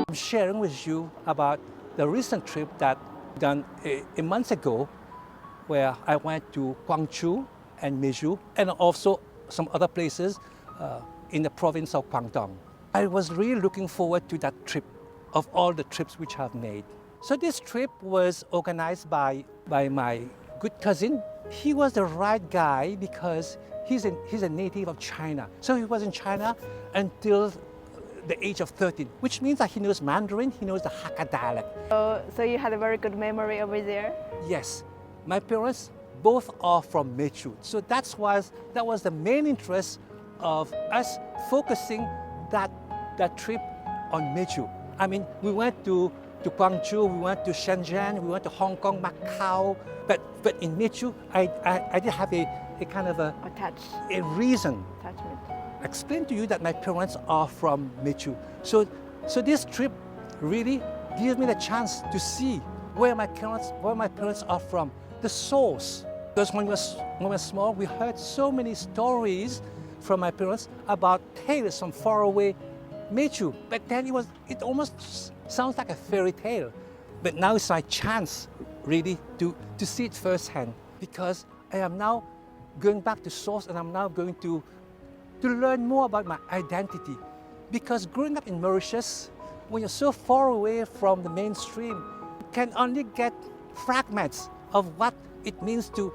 I'm sharing with you about the recent trip that done a month ago, where I went to Guangzhou and Meizhou, and also some other places in the province of Guangdong. I was really looking forward to that trip of all the trips which I've made. So this trip was organized by my good cousin. He was the right guy because he's a native of China. So he was in China until the age of 13, which means that he knows Mandarin, he knows the Hakka dialect. So you had a very good memory over there? Yes. My parents both are from Meizhou. So that was the main interest of us focusing that trip on Meizhou. I mean, we went to Guangzhou, we went to Shenzhen, we went to Hong Kong, Macau, but in Meizhou, I did have a kind of a reason. Attachment. Explain to you that my parents are from Meizhou. So this trip really gives me the chance to see where my parents are from, the source. Because when we were small, we heard so many stories from my parents about tales from faraway Meizhou. But then it almost sounds like a fairy tale. But now it's my chance really to see it firsthand, because I am now going back to source, and I'm now going to learn more about my identity. Because growing up in Mauritius, when you're so far away from the mainstream, you can only get fragments of what it means to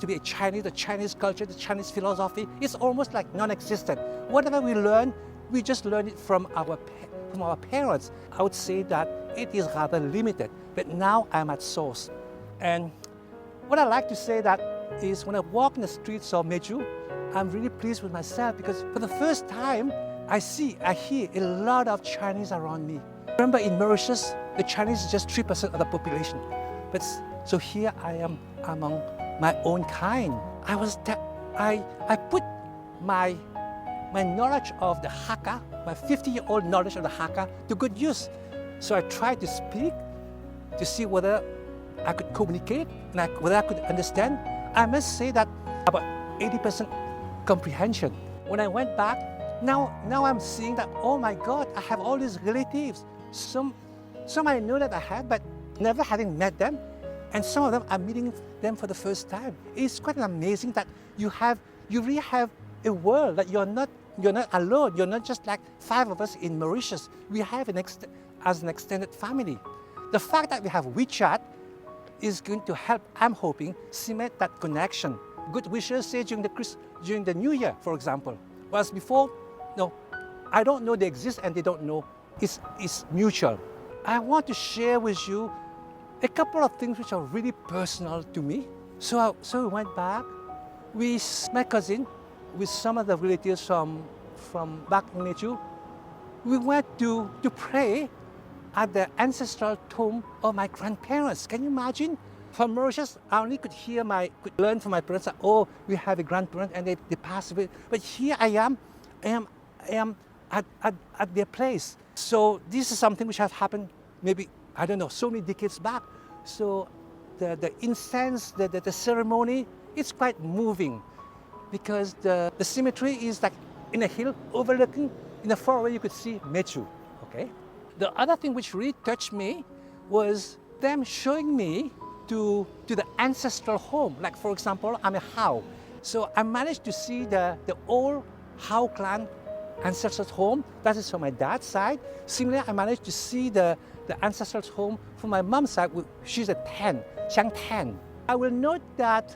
be a Chinese, the Chinese culture, the Chinese philosophy. It's almost like non-existent. Whatever we learn, we just learn it from our parents. I would say that it is rather limited, but now I'm at source. And what I like to say that is, when I walk in the streets of Meizhou, I'm really pleased with myself, because for the first time, I hear a lot of Chinese around me. Remember, in Mauritius, the Chinese is just 3% of the population. So here I am among my own kind. I put my knowledge of the Hakka, my 50-year-old knowledge of the Hakka, to good use. So I tried to speak to see whether I could communicate and whether I could understand. I must say that about 80% comprehension. When I went back, now I'm seeing that, oh my God, I have all these relatives. Some I know that I have, but never having met them. And some of them I'm meeting them for the first time. It's quite amazing that you really have a world, that you're not alone. You're not just like 5 of us in Mauritius. We have as an extended family. The fact that we have WeChat is going to help, I'm hoping, cement that connection. Good wishes say during the New Year, for example. Whereas before, no, I don't know they exist and they don't know. It's mutual. I want to share with you a couple of things which are really personal to me. So we went back with my cousin, with some of the relatives from back in Meizhou. We went to pray at the ancestral tomb of my grandparents. Can you imagine? From Mauritius, I only could learn from my parents that, oh, we have a grandparent and they passed away. But here I am at their place. So this is something which has happened maybe, I don't know, so many decades back. So the incense, the ceremony, it's quite moving, because the cemetery is like in a hill overlooking. In the far away you could see Meizhou. Okay. The other thing which really touched me was them showing me to the ancestral home. Like, for example, I'm a Hao. So I managed to see the old Hao clan ancestral home. That is from my dad's side. Similarly, I managed to see the ancestral home from my mom's side. She's a Tan, Xiang Tan. I will note that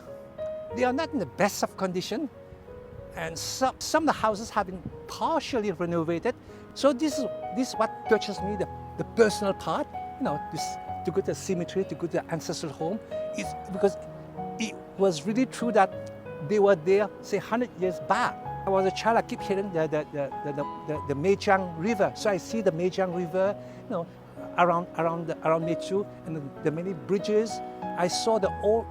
they are not in the best of condition, and some of the houses have been partially renovated. So this is what touches me, the personal part. You know, to go to the cemetery, to go to the ancestral home, is because it was really true that they were there, say, 100 years back. I was a child, I keep hearing the Meizhou River. So I see the Meizhou River, you know, around Meizhou, and the many bridges. I saw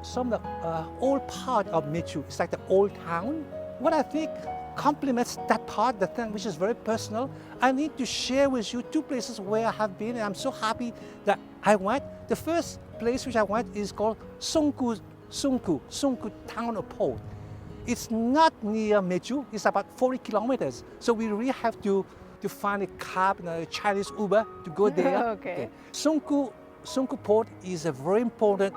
some of the old part of Meizhou. It's like the old town. What I think complements that part, the thing which is very personal, I need to share with you 2 places where I have been, and I'm so happy that I went. The first place which I went is called Songkou town or port. It's not near Meizhou, it's about 40 kilometers. So we really have to to find a cab, a Chinese Uber to go there. Okay. Songkou Port is a very important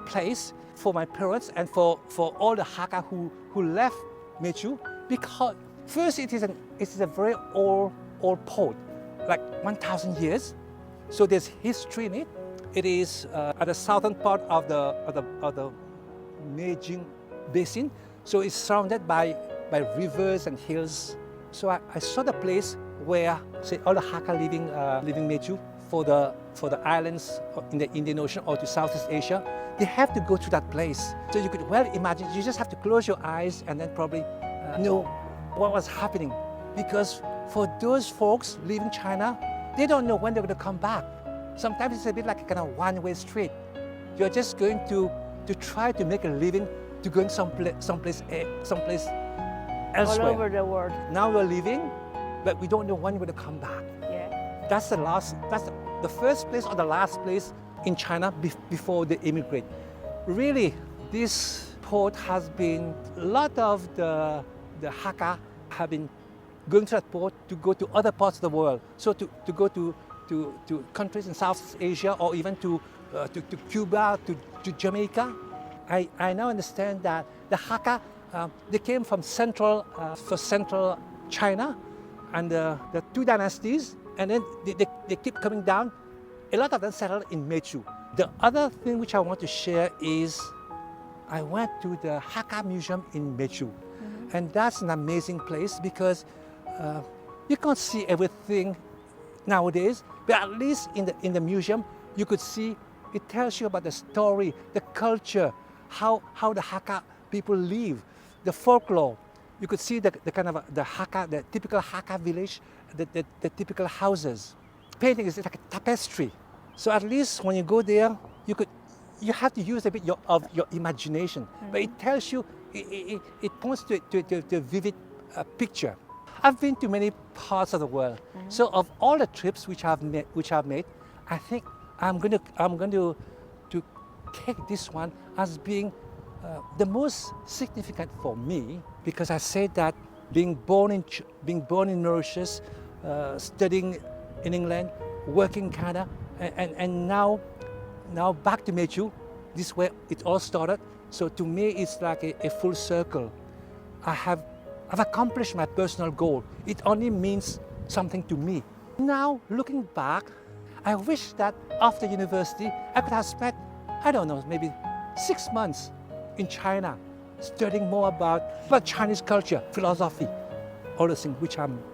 place for my parents and for all the Hakka who left Meizhou, because first it is a very old port, like 1,000 years. So there's history in it. It is at the southern part of the Meizhou basin. So it's surrounded by rivers and hills. So I saw the place where, say, all the Hakka living Meizhou for the islands in the Indian Ocean or to Southeast Asia, they have to go to that place. So you could well imagine, you just have to close your eyes and then probably know what was happening. Because for those folks leaving China, they don't know when they're going to come back. Sometimes it's a bit like a kind of one-way street. You're just going to try to make a living to go in someplace elsewhere. All over the world. Now we're leaving, but we don't know when we're going to come back. Yeah. That's the first place or the last place in China before they immigrate. Really, this port has been, a lot of the Hakka have been going to that port to go to other parts of the world. So to go to countries in Southeast Asia or even to Cuba, to Jamaica. I now understand that the Hakka, they came from central China and the two dynasties, and then they keep coming down. A lot of them settled in Meizhou. The other thing which I want to share is I went to the Hakka Museum in Meizhou. And that's an amazing place because you can't see everything nowadays, but at least in the museum you could see, it tells you about the story, the culture, how the Hakka people live, the folklore. You could see the kind of the Hakka, the typical Hakka village, the typical houses. Painting is like a tapestry. So at least when you go there, you have to use a bit of your imagination, but it tells you, it points to a vivid picture. I've been to many parts of the world. So of all the trips which I've made, I think I'm going to take this one as being the most significant for me, because I say that being born in Mauritius, studying in England, working in Canada, and now back to Meizhou, this is where it all started. So to me, it's like a full circle. I've accomplished my personal goal. It only means something to me. Now, looking back, I wish that after university, I could have spent, I don't know, maybe 6 months in China, studying more about Chinese culture, philosophy, all the things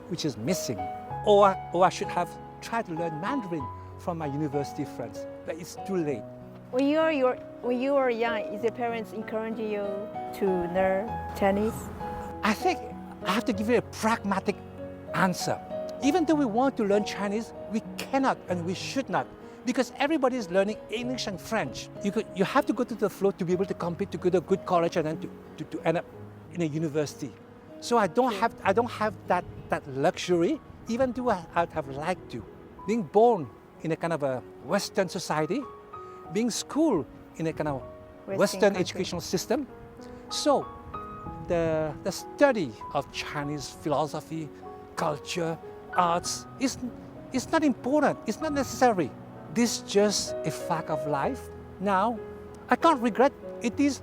which is missing. Or I should have tried to learn Mandarin from my university friends, but it's too late. When you were young, is your parents encouraging you to learn Chinese? I think I have to give you a pragmatic answer. Even though we want to learn Chinese, we cannot and we should not, because everybody is learning English and French. You have to go to the flow to be able to compete, to go to a good college and then to end up in a university. So I don't have that luxury, even though I'd have liked to. Being born in a kind of a Western society, being schooled in a kind of Western educational system. So the study of Chinese philosophy, culture, arts is not important, it's not necessary. This is just a fact of life. Now, I can't regret, it is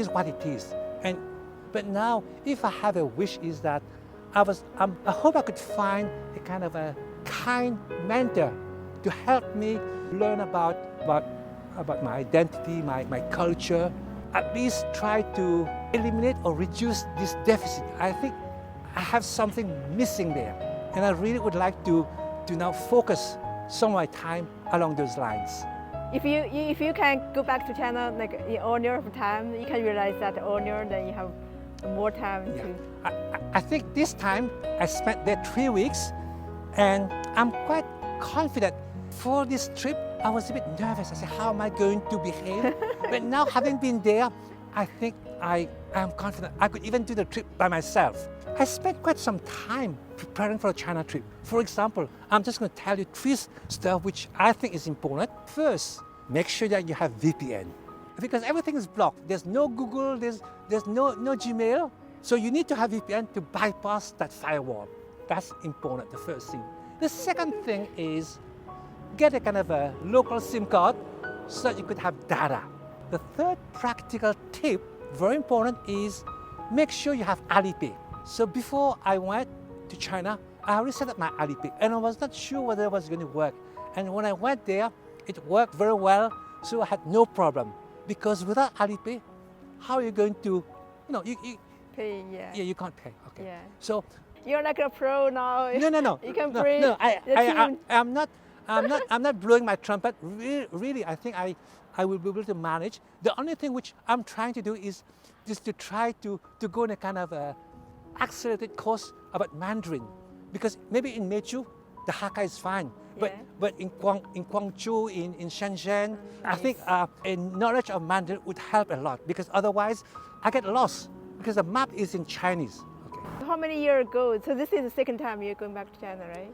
what it is. But now, if I have a wish, is that I hope I could find a kind of a kind mentor to help me learn about my identity, my culture, at least try to eliminate or reduce this deficit. I think I have something missing there, and I really would like to now focus some of my time along those lines. If you can go back to China like in honor of time, you can realize that honor, then you have more time to. I think this time I spent there 3 weeks, and I'm quite confident. For this trip, I was a bit nervous. I said, how am I going to behave? But now, having been there, I think I am confident. I could even do the trip by myself. I spent quite some time preparing for a China trip. For example, I'm just going to tell you 3 stuff which I think is important. First, make sure that you have VPN, because everything is blocked. There's no Google, there's no Gmail. So you need to have VPN to bypass that firewall. That's important, the first thing. The second thing is get a kind of a local SIM card so that you could have data. The third practical tip, very important, is make sure you have Alipay. So before I went to China, I already set up my Alipay and I was not sure whether it was going to work. And when I went there, it worked very well, so I had no problem. Because without Alipay, how are you going to, you Pay, yeah. yeah, you can't pay. Okay. Yeah. So You're like a pro now. no. You can no, bring no. the team. I'm not blowing my trumpet. Really, I think I will be able to manage. The only thing which I'm trying to do is just to try to go in a kind of a accelerated course about Mandarin, because maybe in Meizhou the Hakka is fine, but in Guangzhou, in Shenzhen, I think a knowledge of Mandarin would help a lot, because otherwise I get lost because the map is in Chinese. Okay. How many years ago? So this is the second time you're going back to China, right?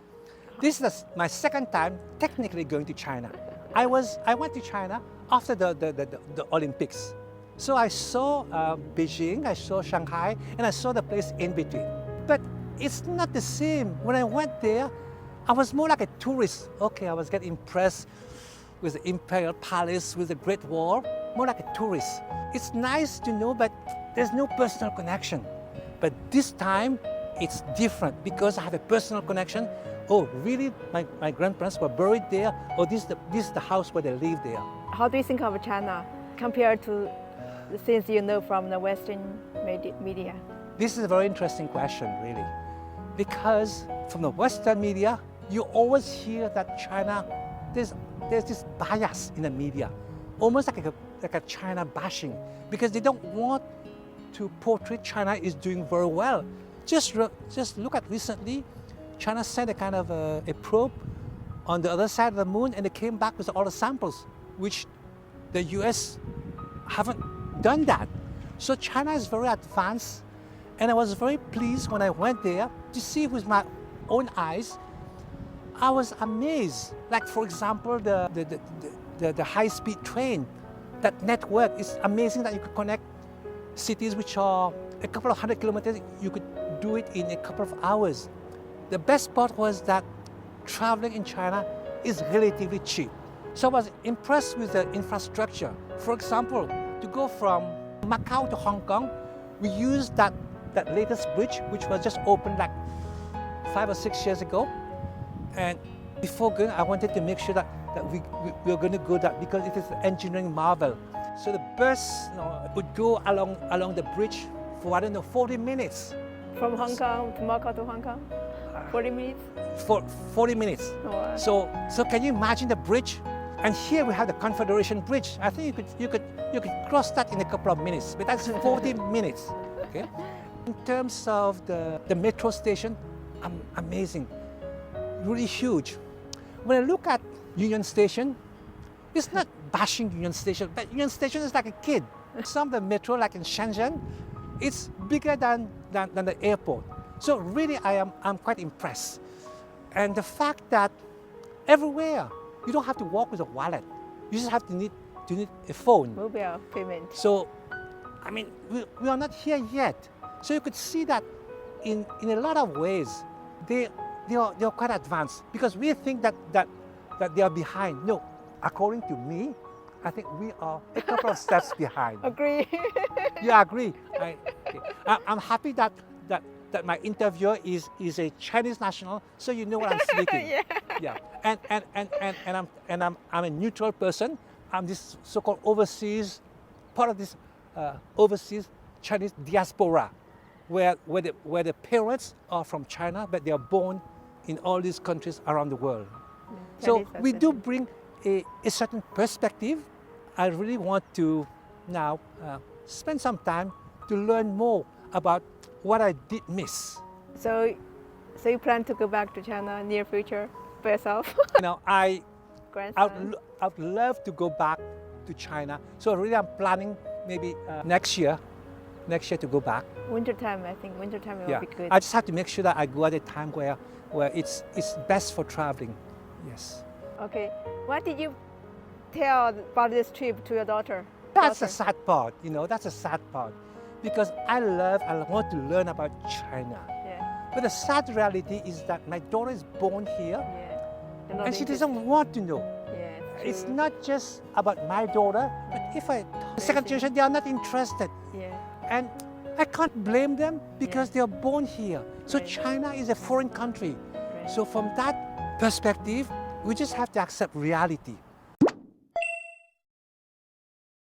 This is my second time technically going to China. I went to China after the Olympics. So I saw Beijing, I saw Shanghai, and I saw the place in between. But it's not the same. When I went there, I was more like a tourist. Okay, I was getting impressed with the Imperial Palace, with the Great Wall, more like a tourist. It's nice to know, but there's no personal connection. But this time, it's different because I have a personal connection. Oh, really? My grandparents were buried there? Or this is the house where they live there? How do you think of China compared to the things you know from the Western media? This is a very interesting question, really. Because from the Western media, you always hear that China, there's this bias in the media, almost like a China bashing, because they don't want to portray China is doing very well. Just look at recently, China sent a kind of a probe on the other side of the moon, and they came back with all the samples, which the US haven't done that. So China is very advanced, and I was very pleased when I went there to see with my own eyes. I was amazed. Like, for example, the high-speed train, that network is amazing, that you could connect cities which are a couple of 100 kilometers, you could do it in a couple of hours. The best part was that traveling in China is relatively cheap. So I was impressed with the infrastructure. For example, to go from Macau to Hong Kong, we used that latest bridge, which was just opened like 5 or 6 years ago. And before going, I wanted to make sure that we were going to go that, because it is an engineering marvel. So the bus would go along the bridge for, 40 minutes. From Hong Kong to Macau to Hong Kong? 40 minutes? For 40 minutes. Oh, wow. So can you imagine the bridge? And here we have the Confederation Bridge. I think you could cross that in a couple of minutes, but that's 40 minutes. Okay. In terms of the metro station, amazing, really huge. When I look at Union Station, it's not bashing Union Station, but Union Station is like a kid. Some of the metro, like in Shenzhen, it's bigger than the airport. So really, I'm quite impressed. And the fact that everywhere, you don't have to walk with a wallet. You just have to need a phone. Mobile payment. So, I mean, we are not here yet. So you could see that in a lot of ways, they are quite advanced, because we think that they are behind. No, according to me, I think we are a couple of steps behind. Agree. You agree? I'm happy that my interviewer is a Chinese national, so you know what I'm speaking. Yeah. And I'm a neutral person. I'm this so-called overseas, part of this overseas Chinese diaspora, where the parents are from China, but they are born in all these countries around the world. So we do bring a certain perspective. I really want to now spend some time to learn more about what I did miss. So you plan to go back to China near future by yourself? I would love to go back to China. So really, I'm planning maybe next year to go back. Wintertime, I think wintertime will be good. I just have to make sure that I go at a time where it's best for traveling. Yes. Okay. What did you tell about this trip to your daughter? That's the sad part, that's the sad part. Because I want to learn about China. Yeah. But the sad reality is that my daughter is born here Yeah. They're not and she interested. doesn't want to know. Yeah, It's true. not just about my daughter, but if the second generation, they are not interested. Yeah. And I can't blame them because they are born here. So Right. China is a foreign country. Right. So from that perspective, we just have to accept reality.